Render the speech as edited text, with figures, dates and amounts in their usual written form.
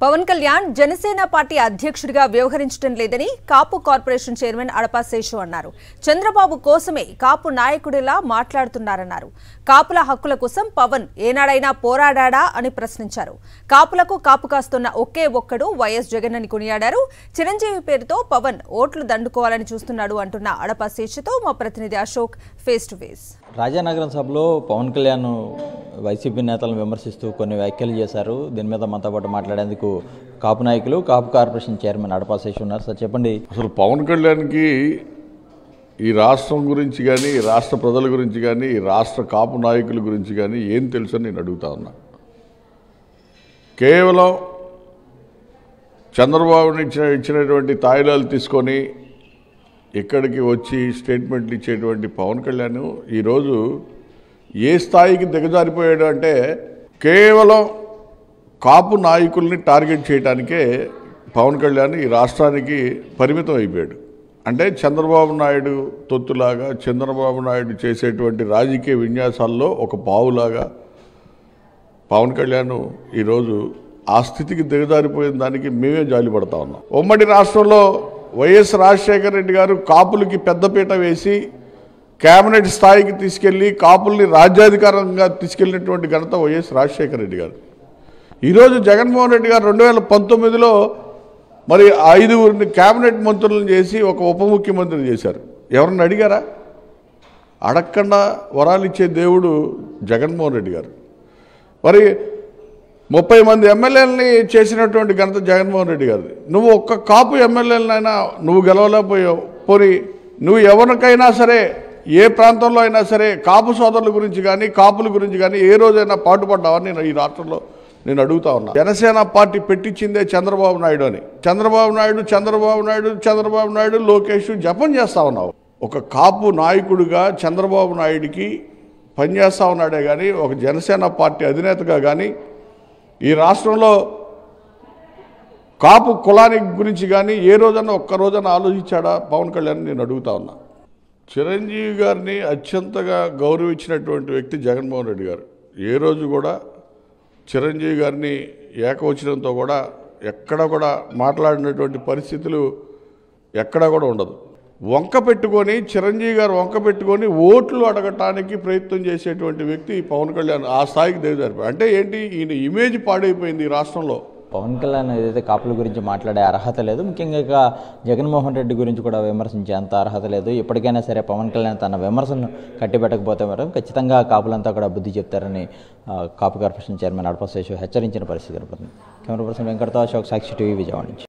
Pawan Kalyan Janasena party అధ్యక్షుడిగా వ్యవహరించడం లేదని కాపు కార్పొరేషన్ చైర్మన్ అడపా శేషు అన్నారు. చంద్రబాబు కోసమే కాపు నాయకుడిలా మాట్లాడుతున్నారన్నారు. కాపుల హక్కుల కోసం పవన్ ఏనాడైనా పోరాడాడా అని ప్రశ్నించారు. కాపులకు కాపు కాస్తున్న ఒకే ఒక్కడు వైఎస్ జగన్ అని కొనియాడారు. చిరంజీవి పేరుతో పవన్ ఓట్లు దండుకోవాలని చూస్తున్నాడు అంటున్న అడపా శేషుతో మా ప్రతినిధి Ashok face to face. Rajanagaram సభలో పవన్ కళ్యాణ్ వైసీపీ నేతలను విమర్శిస్తూ కొన్ని వ్యాఖ్యలు చేశారు. దీని మీద మనతో పాటు మాట్లాడేందుకు కాపు నాయకులు కాపు కార్పొరేషన్ చైర్మన్ అడపా శేషు ఉన్నారు. సార్ చెప్పండి, అసలు పవన్ కళ్యాణ్కి ఈ రాష్ట్రం గురించి కానీ, ఈ రాష్ట్ర ప్రజల గురించి కానీ, ఈ రాష్ట్ర కాపు నాయకుల గురించి కానీ ఏం తెలుసు అని నేను అడుగుతా ఉన్నా. కేవలం చంద్రబాబు ఇచ్చినటువంటి తాయిలాలు తీసుకొని ఇక్కడికి వచ్చి స్టేట్మెంట్లు ఇచ్చేటువంటి పవన్ కళ్యాణ్ ఈరోజు ఏ స్థాయికి దిగజారిపోయాడు అంటే కేవలం కాపు నాయకుల్ని టార్గెట్ చేయడానికే పవన్ కళ్యాణ్ ఈ రాష్ట్రానికి పరిమితం అయిపోయాడు. అంటే చంద్రబాబు నాయుడు తొత్తులాగా, చంద్రబాబు నాయుడు చేసేటువంటి రాజకీయ విన్యాసాల్లో ఒక పావులాగా పవన్ కళ్యాణ్ ఈరోజు ఆ స్థితికి దిగజారిపోయిన దానికి మేమే జాలిపడతా ఉన్నాం. ఉమ్మడి రాష్ట్రంలో వైఎస్ రాజశేఖర రెడ్డి గారు కాపులకి పెద్దపీట వేసి కేబినెట్ స్థాయికి తీసుకెళ్లి కాపుల్ని రాజ్యాధికారంగా తీసుకెళ్లినటువంటి ఘనత వైఎస్ రాజశేఖర రెడ్డి గారు. ఈరోజు జగన్మోహన్ రెడ్డి గారు 2019లో మరి 5గురిని కేబినెట్ మంత్రులను చేసి ఒక ఉప ముఖ్యమంత్రిని చేశారు. ఎవరన్నా అడిగారా? అడగకుండా వరాలు ఇచ్చే దేవుడు జగన్మోహన్ రెడ్డి గారు. మరి 30 మంది ఎమ్మెల్యేలని చేసినటువంటి ఘనత జగన్మోహన్ రెడ్డి గారు. నువ్వు ఒక్క కాపు ఎమ్మెల్యేలనైనా నువ్వు గెలవలేకపోయావు. పోనీ నువ్వు ఎవరికైనా సరే, ఏ ప్రాంతంలో అయినా సరే కాపు సోదరుల గురించి కానీ, కాపుల గురించి కానీ ఏ రోజైనా పాటుపడ్డావని నేను ఈ రాష్ట్రంలో నేను అడుగుతా ఉన్నా. జనసేన పార్టీ పెట్టించిందే చంద్రబాబు నాయుడు అని. చంద్రబాబు నాయుడు లోకేష్ జపం చేస్తా ఉన్నావు. ఒక కాపు నాయకుడిగా చంద్రబాబు నాయుడికి పనిచేస్తా ఉన్నాడే కానీ, ఒక జనసేన పార్టీ అధినేతగా కానీ ఈ రాష్ట్రంలో కాపు కులానికి గురించి కానీ ఏ రోజన్నా ఒక్క రోజన్నా ఆలోచించాడా పవన్ కళ్యాణ్? నేను అడుగుతా ఉన్నా. చిరంజీవి గారిని అత్యంతగా గౌరవించినటువంటి వ్యక్తి జగన్మోహన్ రెడ్డి గారు. ఏ రోజు కూడా చిరంజీవి గారిని ఏకవచనంతో కూడా ఎక్కడ కూడా మాట్లాడినటువంటి పరిస్థితులు ఎక్కడా కూడా ఉండదు. చిరంజీవి గారు వంక పెట్టుకొని ఓట్లు అడగటానికి ప్రయత్నం చేసేటువంటి వ్యక్తి పవన్ కళ్యాణ్ ఆ స్థాయికి దిగజారిపోయి. అంటే ఏంటి, ఈయన ఇమేజ్ పాడైపోయింది ఈ రాష్ట్రంలో. పవన్ కళ్యాణ్ ఏదైతే కాపుల గురించి మాట్లాడే అర్హత లేదు, ముఖ్యంగా జగన్మోహన్ రెడ్డి గురించి కూడా విమర్శించే అంత అర్హత లేదు. ఎప్పటికైనా సరే పవన్ కళ్యాణ్ తన విమర్శలను కట్టిపెట్టకపోతే మాత్రం ఖచ్చితంగా కాపులంతా కూడా బుద్ధి చెప్తారని కాపు కార్పొరేషన్ చైర్మన్ అడపా శేషు హెచ్చరించిన పరిస్థితి కనపడుతుంది. కెమెరా పర్సన్ వెంకటతో అశోక్, సాక్షి టీవీ, విజయవాడ నుంచి.